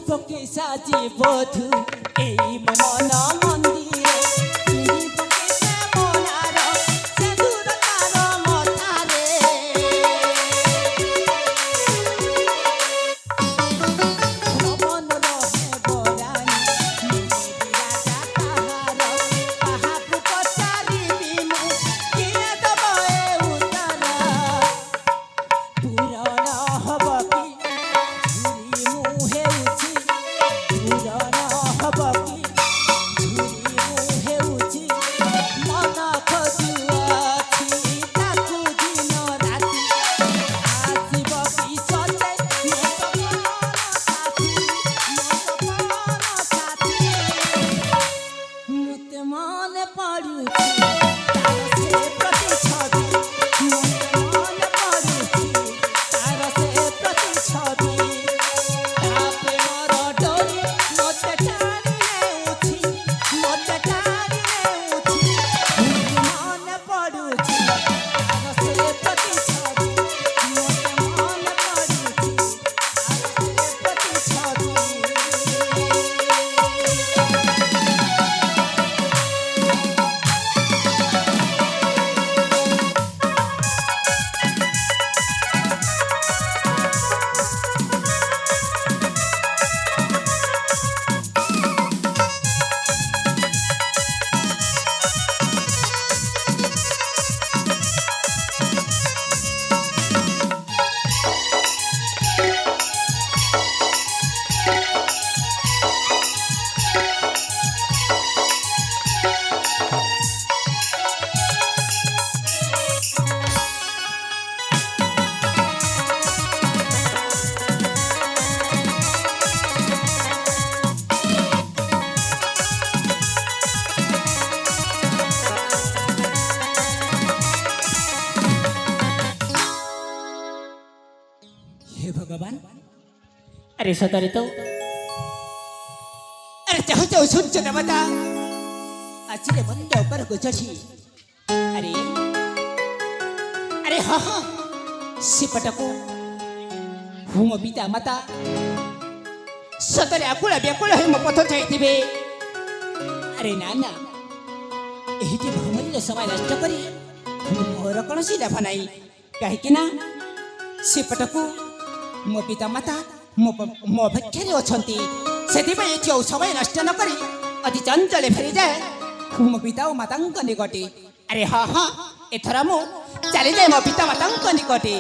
পকে সাজি বধু এই মন মন্দিরে भगवान अरे सतरे तो अरे चाहो चाहो सूर्य देवता आचिरे मंद ऊपर गुजरी अरे अरे हाँ हाँ सिपटको हूँ मो पिता माता सतरे आकुल व्याकुल है मो पथ चाहिए अरे ना ना यही बहुमूल्य समय नष्ट करी मोर कौन सी लाभ नाई कहीं ना सिपटको मो पिता माता मो अपेक्षारे अछंती सेथिबाई एठी समय नष्ट न करी अति चंचले फेरी जाए मो पिता और माता निकटे अरे हाँ हाँ एथरा मु चली जाए मो पिता माता निकटे।